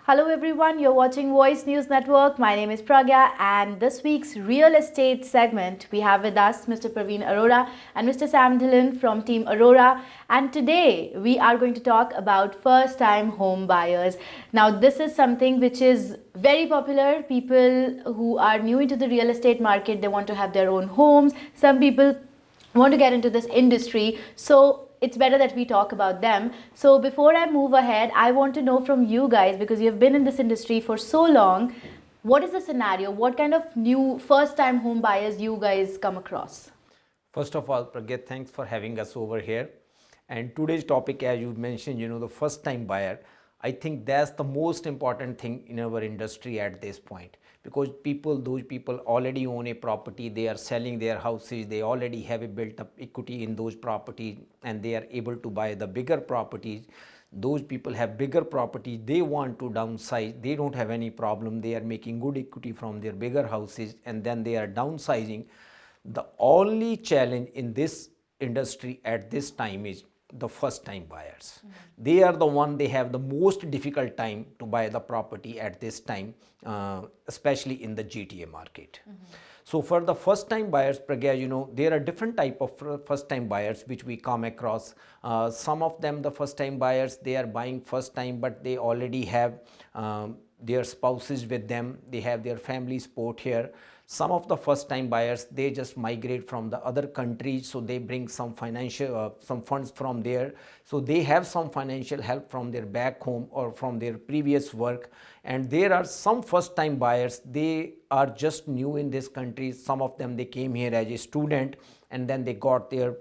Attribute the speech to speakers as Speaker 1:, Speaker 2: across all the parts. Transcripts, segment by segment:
Speaker 1: Hello everyone, you're watching Voice News Network. My name is Pragya, and this week's real estate segment we have with us Mr. Praveen Arora and Mr. Sam Dhillon from Team Arora. And today we are going to talk about first time home buyers. Now this is something which is very popular. People who are new into the real estate market, they want to have their own homes. Some people want to get into this industry, so it's better that we talk about them. So before I move ahead, I want to know from you guys, because you've been in this industry for so long, what is the scenario? What kind of new first time home buyers you guys come across?
Speaker 2: First of all, Pragya, thanks for having us over here. And today's topic, as you mentioned, the first time buyer, I think that's the most important thing in our industry at this point, because those people already own a property, they are selling their houses, they already have a built up equity in those properties, and they are able to buy the bigger properties. Those people have bigger properties, they want to downsize, they don't have any problem, they are making good equity from their bigger houses, and then they are downsizing. The only challenge in this industry at this time is the first time buyers. They are the one, they have the most difficult time to buy the property at this time, especially in the GTA market. So for the first time buyers, Pragya, there are different type of first time buyers which we come across. Some of them, the first time buyers, they are buying first time, but they already have their spouses with them, they have their family support here. Some of the first time buyers, they just migrate from the other countries, so they bring some financial some funds from there, so they have some financial help from their back home or from their previous work. And there are some first time buyers, they are just new in this country. Some of them, they came here as a student and then they got their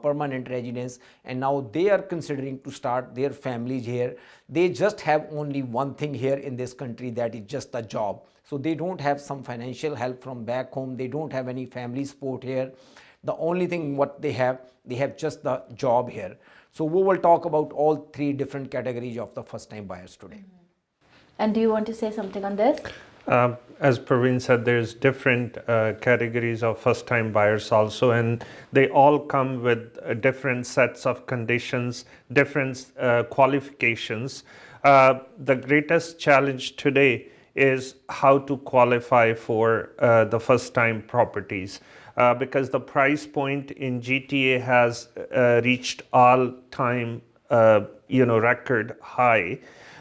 Speaker 2: permanent residence, and now they are considering to start their families here. They just have only one thing here in this country, that is just a job. So they don't have some financial help from back home, they don't have any family support here. The only thing what they have just the job here. So we will talk about all three different categories of the first time buyers today.
Speaker 1: And do you want to say something on this?
Speaker 3: As Parveen said, there's different categories of first-time buyers also, and they all come with different sets of conditions, different qualifications. The greatest challenge today is how to qualify for the first-time properties, because the price point in GTA has reached all-time record high.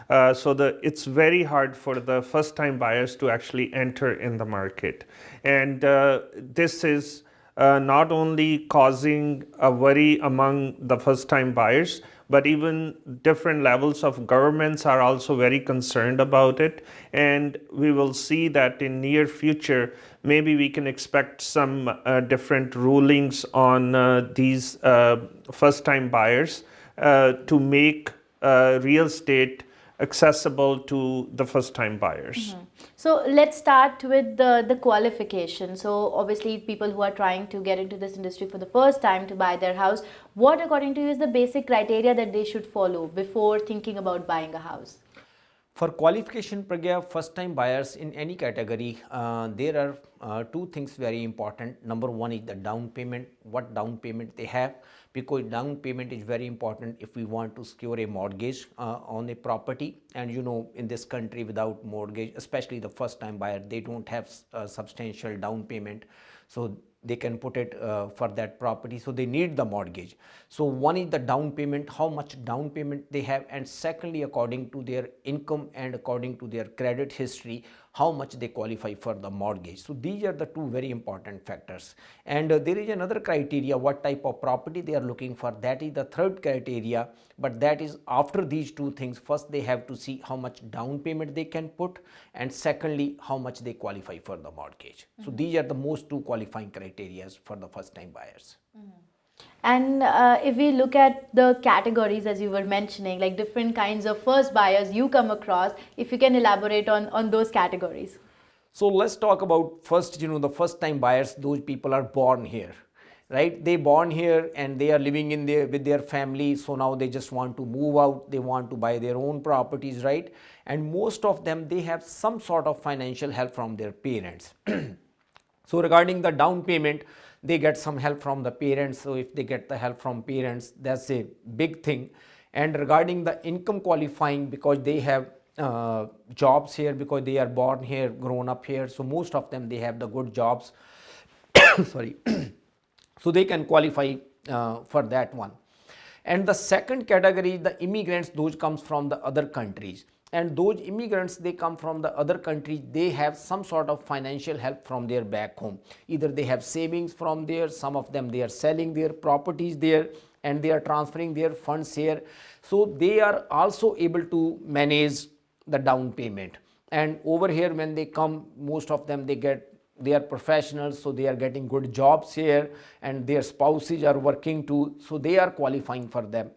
Speaker 3: So it's very hard for the first time buyers to actually enter in the market. And this is not only causing a worry among the first time buyers, but even different levels of governments are also very concerned about it. And we will see that in near future, maybe we can expect some different rulings on these first time buyers to make real estate accessible to the first time buyers.
Speaker 1: So let's start with the qualification. So obviously people who are trying to get into this industry for the first time to buy their house, what according to you is the basic criteria that they should follow before thinking about buying a house?
Speaker 2: For qualification, Pragya, first time buyers in any category, there are two things very important. Number one is the down payment, what down payment they have, because down payment is very important if we want to secure a mortgage on a property. And in this country, without mortgage, especially the first time buyer, they don't have substantial down payment, so they can put it for that property, so they need the mortgage. So one is the down payment, how much down payment they have, and secondly, according to their income and according to their credit history, how much they qualify for the mortgage. So these are the two very important factors. And there is another criteria, what type of property they are looking for, that is the third criteria. But that is after these two things, first they have to see how much down payment they can put, and secondly, how much they qualify for the mortgage. So these are the most two qualifying criteria for the first time buyers.
Speaker 1: And if we look at the categories, as you were mentioning, like different kinds of first buyers you come across, if you can elaborate on those categories.
Speaker 2: So let's talk about first, the first time buyers, those people are born here, right? They born here and they are living in there with their family. So now they just want to move out, they want to buy their own properties, right? And most of them, they have some sort of financial help from their parents. So regarding the down payment, they get some help from the parents. So if they get the help from parents, that's a big thing. And regarding the income qualifying, because they have jobs here because they are born here, grown up here. So most of them, they have the good jobs. Sorry. So they can qualify for that one. And the second category, the immigrants, those comes from the other countries. And those immigrants, they come from the other countries, they have some sort of financial help from their back home. Either they have savings from there, some of them they are selling their properties there and they are transferring their funds here. So they are also able to manage the down payment. And over here when they come, most of them they are professionals, so they are getting good jobs here and their spouses are working too, so they are qualifying for them.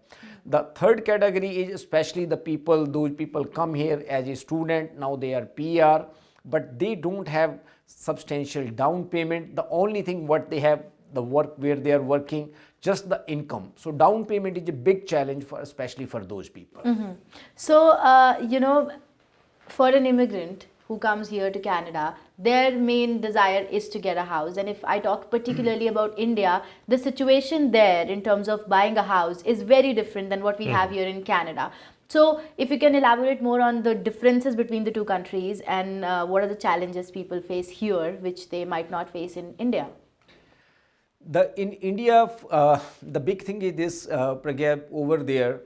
Speaker 2: The third category is especially the people, those people come here as a student, now they are PR, but they don't have substantial down payment. The only thing what they have, the work where they are working, just the income. So down payment is a big challenge for, especially for those people.
Speaker 1: So, for an immigrant who comes here to Canada, their main desire is to get a house. And if I talk particularly about India, the situation there in terms of buying a house is very different than what we have here in Canada. So, if you can elaborate more on the differences between the two countries and what are the challenges people face here, which they might not face in India.
Speaker 2: In India, the big thing is this, Pragya, over there,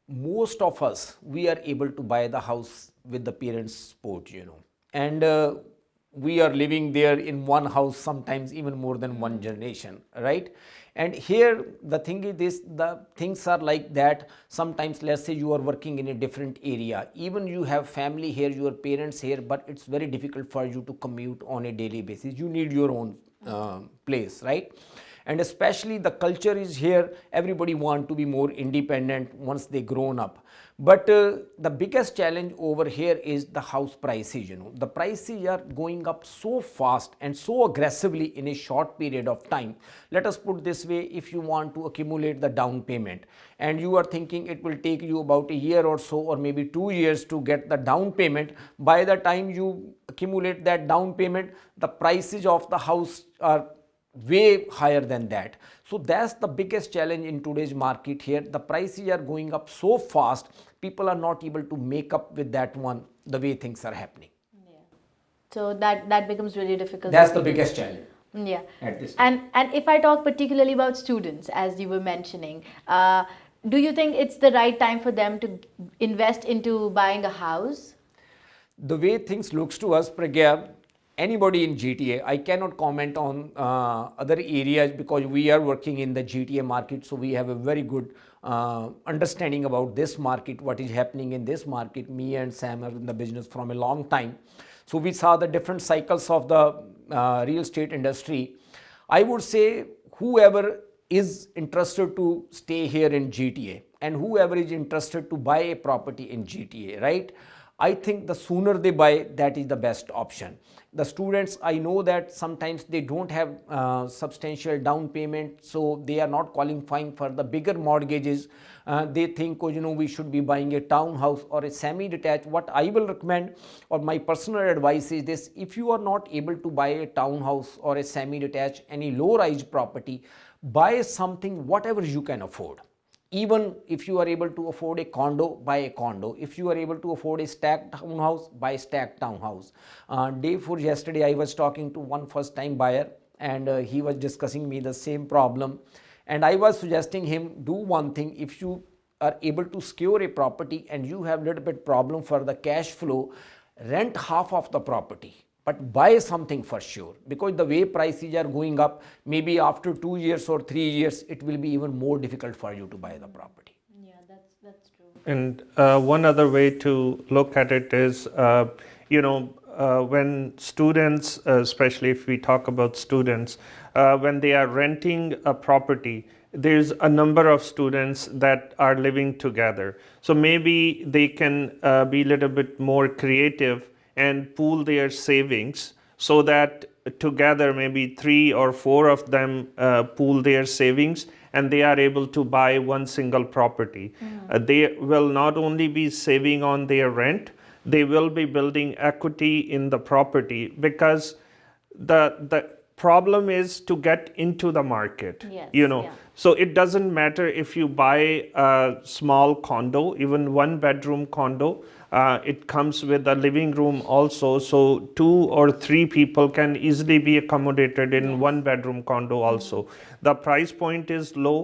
Speaker 2: most of us, we are able to buy the house with the parents' support, and we are living there in one house, sometimes even more than one generation, right? And here the thing is this, the things are like that. Sometimes let's say you are working in a different area, even you have family here, your parents here, but it's very difficult for you to commute on a daily basis. You need your own place, right? And especially the culture is here, everybody want to be more independent once they grown up. But the biggest challenge over here is the house prices. The prices are going up so fast and so aggressively in a short period of time. Let us put this way, if you want to accumulate the down payment and you are thinking it will take you about a year or so or maybe 2 years to get the down payment, by the time you accumulate that down payment, the prices of the house are way higher than that. So that's the biggest challenge in today's market here. The prices are going up so fast, people are not able to make up with that one, the way things are happening.
Speaker 1: Yeah. So that becomes really difficult.
Speaker 2: That's the biggest challenge.
Speaker 1: Yeah.
Speaker 2: At this time.
Speaker 1: And if I talk particularly about students, as you were mentioning, do you think it's the right time for them to invest into buying a house?
Speaker 2: The way things looks to us, Pragya, anybody in GTA, I cannot comment on other areas because we are working in the GTA market, so we have a very good understanding about this market, what is happening in this market. Me and Sam are in the business from a long time, so we saw the different cycles of the real estate industry. I would say whoever is interested to stay here in GTA and whoever is interested to buy a property in GTA, right? I think the sooner they buy, that is the best option. The students, I know that sometimes they don't have substantial down payment, so they are not qualifying for the bigger mortgages. They think, we should be buying a townhouse or a semi-detached. What I will recommend, or my personal advice is this: if you are not able to buy a townhouse or a semi-detached, any low-rise property, buy something whatever you can afford. Even if you are able to afford a condo, buy a condo. If you are able to afford a stacked townhouse, buy a stacked townhouse. Day before yesterday, I was talking to one first-time buyer, and he was discussing me the same problem. And I was suggesting him, do one thing: if you are able to secure a property and you have a little bit problem for the cash flow, rent half of the property, but buy something for sure, because the way prices are going up, maybe after 2 years or 3 years, it will be even more difficult for you to buy the property.
Speaker 1: Yeah, that's true.
Speaker 3: And one other way to look at it is, when students, especially if we talk about students, when they are renting a property, there's a number of students that are living together. So maybe they can be a little bit more creative and pool their savings so that together maybe 3 or 4 of them pool their savings and they are able to buy one single property. They will not only be saving on their rent, they will be building equity in the property, because the problem is to get into the market.
Speaker 1: Yes,
Speaker 3: Yeah. So it doesn't matter if you buy a small condo, even one bedroom condo. It comes with a living room also, so 2 or 3 people can easily be accommodated in one bedroom condo also. The price point is low.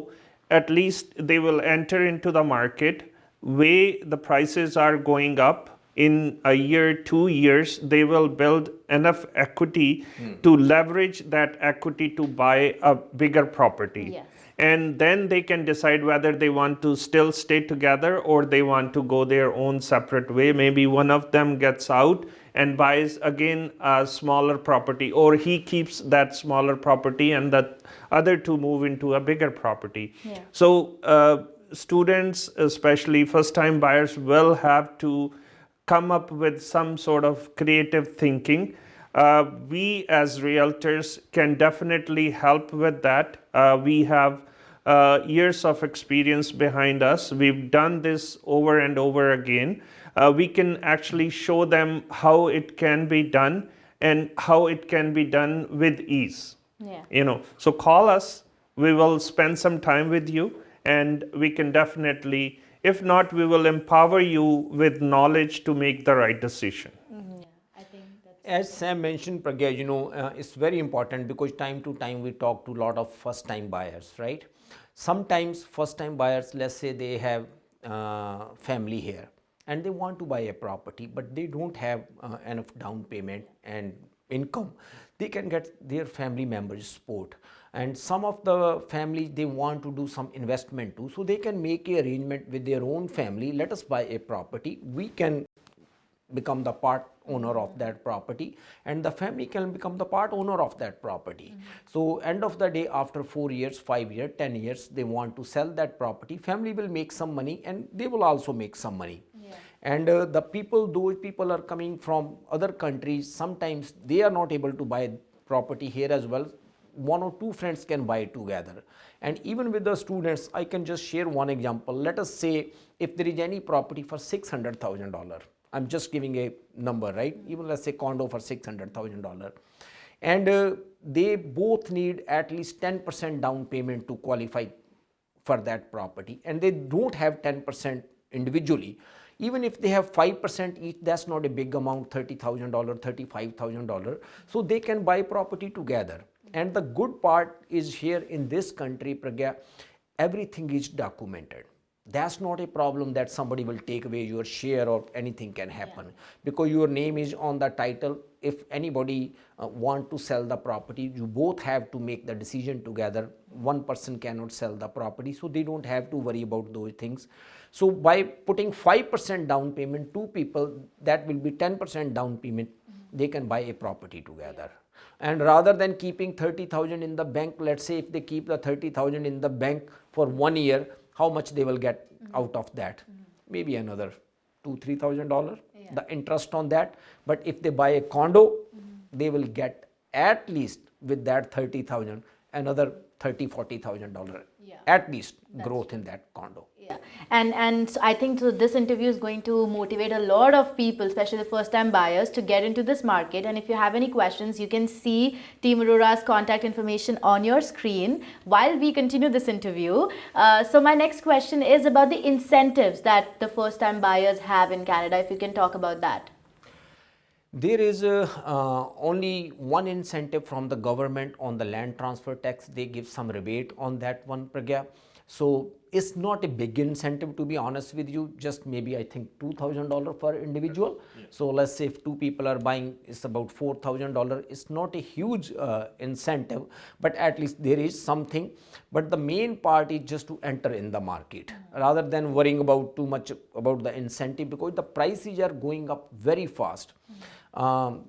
Speaker 3: At least they will enter into the market. Way the prices are going up, in a year, 2 years, they will build enough equity to leverage that equity to buy a bigger property.
Speaker 1: Yes.
Speaker 3: And then they can decide whether they want to still stay together or they want to go their own separate way. Maybe one of them gets out and buys again a smaller property, or he keeps that smaller property and the other two move into a bigger property.
Speaker 1: Yeah.
Speaker 3: So students, especially first time buyers, will have to come up with some sort of creative thinking. We as realtors can definitely help with that. We have years of experience behind us. We've done this over and over again. We can actually show them how it can be done and how it can be done with ease. So call us. We will spend some time with you, and we can definitely, if not, we will empower you with knowledge to make the right decision.
Speaker 1: I think that's
Speaker 2: As Sam mentioned, Pragya, it's very important because time to time we talk to a lot of first time buyers, right? Sometimes first time buyers, let's say they have family here and they want to buy a property, but they don't have enough down payment and income. They can get their family members support, and some of the families, they want to do some investment too, so they can make a arrangement with their own family. Let us buy a property, we can become the part owner of that property, and the family can become the part owner of that property. So end of the day, after 4 years, 5 years, 10 years, they want to sell that property, family will make some money and they will also make some money. And those people are coming from other countries, sometimes they are not able to buy property here as well. 1 or 2 friends can buy together. And even with the students, I can just share one example. Let us say if there is any property for $600,000, I'm just giving a number, right? Even let's say condo for $600,000, and they both need at least 10% down payment to qualify for that property, and they don't have 10% individually. Even if they have 5% each, that's not a big amount, $30,000, $35,000. So they can buy property together. And the good part is here in this country, Pragya, everything is documented. That's not a problem that somebody will take away your share or anything can happen, because your name is on the title. If anybody want to sell the property, you both have to make the decision together. One person cannot sell the property, so they don't have to worry about those things. So by putting 5% down payment, 2 people, that will be 10% down payment, they can buy a property together. And rather than keeping 30,000 in the bank, let's say if they keep the 30,000 in the bank for 1 year, how much they will get out of that? Maybe another $2,000-3,000, the interest on that. But if they buy a condo, they will get at least with that 30,000 another $30,000-40,000 at least growth in that condo.
Speaker 1: And so I think so this interview is going to motivate a lot of people, especially the first time buyers, to get into this market. And if you have any questions, you can see Team Arora's contact information on your screen while we continue this interview. So my next question is about the incentives that the first time buyers have in Canada, if you can talk about that.
Speaker 2: There is only one incentive from the government on the land transfer tax. They give some rebate on that one, Pragya. So it's not a big incentive, to be honest with you, just maybe I think $2,000 per individual. So let's say if 2 people are buying, it's about $4,000. It's not a huge incentive, but at least there is something. But the main part is just to enter in the market rather than worrying about too much about the incentive, because the prices are going up very fast. There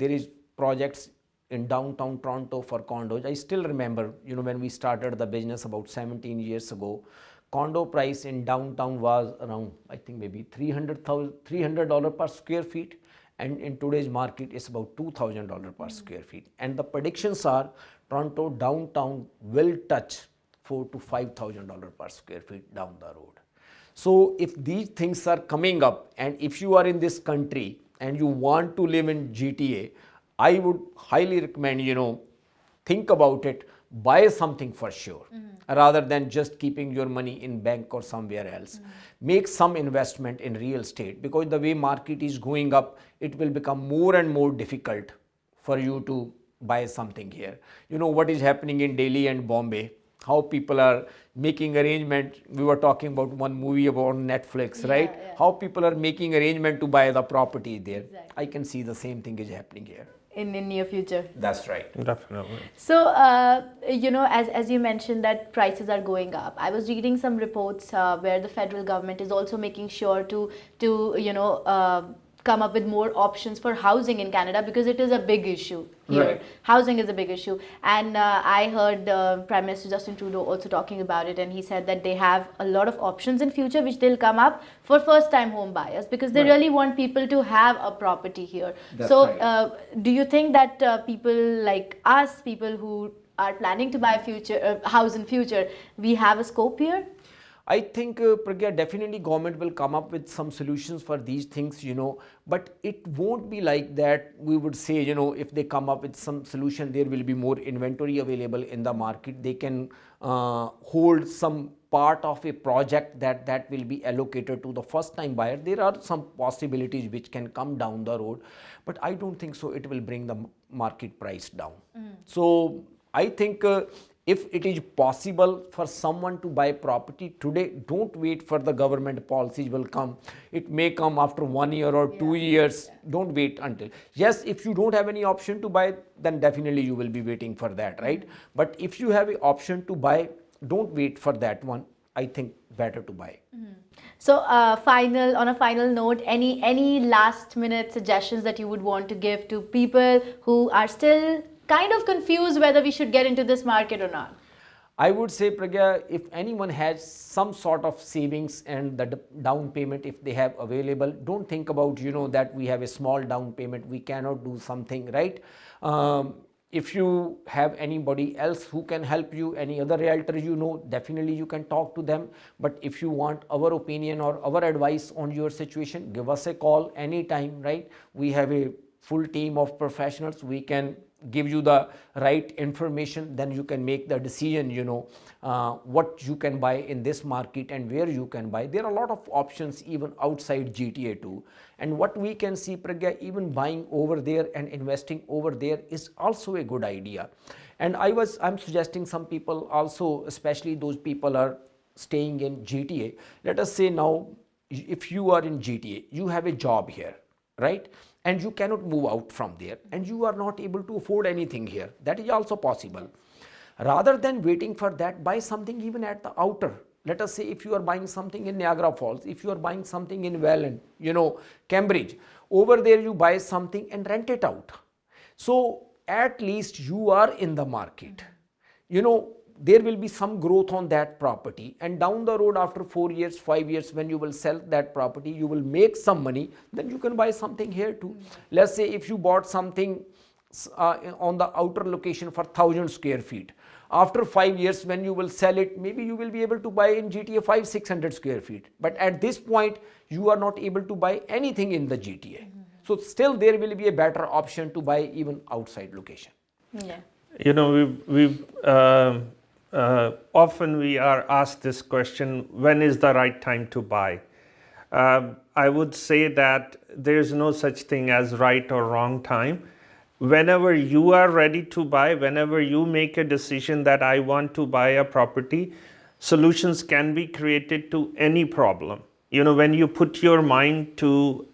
Speaker 2: is projects in downtown Toronto for condos. I still remember, when we started the business about 17 years ago, condo price in downtown was around, I think maybe $300 per square feet. And in today's market, it's about $2,000 per square feet. And the predictions are Toronto downtown will touch $4,000 to $5,000 per square feet down the road. So if these things are coming up, and if you are in this country and you want to live in GTA, I would highly recommend, think about it, buy something for sure, rather than just keeping your money in bank or somewhere else. Make some investment in real estate, because the way market is going up, it will become more and more difficult for you to buy something here. You know what is happening in Delhi and Bombay, how people are making arrangement. We were talking about one movie about Netflix, right?
Speaker 1: Yeah.
Speaker 2: How people are making arrangement to buy the property there.
Speaker 1: Exactly.
Speaker 2: I can see the same thing is happening here.
Speaker 1: In near future.
Speaker 2: That's right.
Speaker 3: Definitely.
Speaker 1: So, as you mentioned that prices are going up, I was reading some reports where the federal government is also making sure to come up with more options for housing in Canada, because it is a big issue here.
Speaker 2: Right.
Speaker 1: Housing is a big issue, and I heard Prime Minister Justin Trudeau also talking about it, and he said that they have a lot of options in future which they'll come up for first-time home buyers, because they
Speaker 2: Right.
Speaker 1: really want people to have a property here.
Speaker 2: That's
Speaker 1: so,
Speaker 2: right.
Speaker 1: do you think that people like us, people who are planning to buy future house in future, we have a scope here?
Speaker 2: I think, Pragya, definitely government will come up with some solutions for these things, but it won't be like that. We would say, if they come up with some solution, there will be more inventory available in the market. They can hold some part of a project that will be allocated to the first time buyer. There are some possibilities which can come down the road, but I don't think so it will bring the market price down. So I think if it is possible for someone to buy property today, don't wait for the government policies will come. It may come after 1 year or 2 years. Don't wait until. Yes, if you don't have any option to buy, then definitely you will be waiting for that, right? But if you have an option to buy, don't wait for that one. I think better to buy.
Speaker 1: So, on a final note, any last minute suggestions that you would want to give to people who are still kind of confused whether we should get into this market or not?
Speaker 2: I would say, Pragya, if anyone has some sort of savings and the down payment, if they have available, don't think about, that we have a small down payment, we cannot do something, right? If you have anybody else who can help you, any other realtor definitely you can talk to them. But if you want our opinion or our advice on your situation, give us a call anytime, right? We have a full team of professionals. We can give you the right information, then you can make the decision, what you can buy in this market and where you can buy. There are a lot of options even outside GTA too. And what we can see, Pragya, even buying over there and investing over there is also a good idea. And I'm suggesting some people also, especially those people are staying in GTA. Let us say now, if you are in GTA, you have a job here, right? And you cannot move out from there, and you are not able to afford anything here. That is also possible. Rather than waiting for that, buy something even at the outer. Let us say if you are buying something in Niagara Falls, if you are buying something in Welland, Cambridge, over there you buy something and rent it out. So at least you are in the market. There will be some growth on that property, and down the road after 4 years, 5 years, when you will sell that property, you will make some money, then you can buy something here too. Let's say if you bought something on the outer location for 1,000 square feet. After 5 years, when you will sell it, maybe you will be able to buy in GTA 500-600 square feet. But at this point, you are not able to buy anything in the GTA. So still there will be a better option to buy even outside location.
Speaker 1: Yeah.
Speaker 3: Often we are asked this question, when is the right time to buy? I would say that there's no such thing as right or wrong time. Whenever you are ready to buy, whenever you make a decision that I want to buy a property, solutions can be created to any problem. When you put your mind to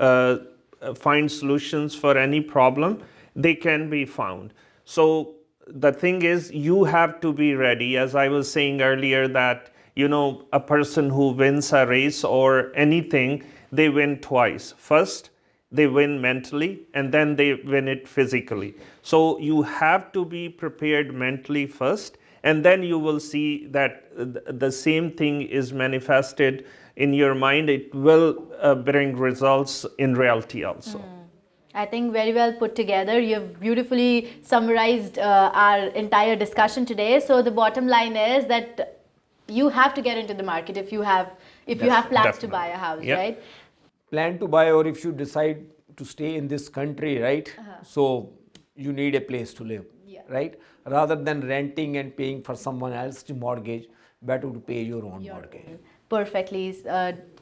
Speaker 3: find solutions for any problem, they can be found. So the thing is, you have to be ready. As I was saying earlier, that a person who wins a race or anything, they win twice. First, they win mentally, and then they win it physically. So you have to be prepared mentally first, and then you will see that the same thing is manifested in your mind. It will bring results in reality also.
Speaker 1: I think very well put together. You've beautifully summarized our entire discussion today. So the bottom line is that you have to get into the market if you have plans to buy a house, right?
Speaker 2: Plan to buy, or if you decide to stay in this country, right? So you need a place to live,
Speaker 1: Yeah.
Speaker 2: right? Rather than renting and paying for someone else to mortgage, better to pay your own mortgage.
Speaker 1: Perfectly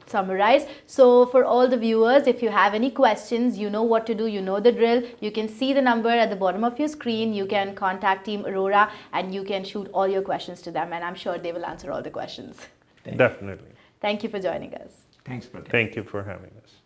Speaker 1: summarized. So for all the viewers, if you have any questions, you know what to do, you know the drill. You can see the number at the bottom of your screen. You can contact Team Arora and you can shoot all your questions to them, and I'm sure they will answer all the questions.
Speaker 3: Definitely.
Speaker 1: Thank you for joining us.
Speaker 2: Thanks, Pragya.
Speaker 3: Thank you for having us.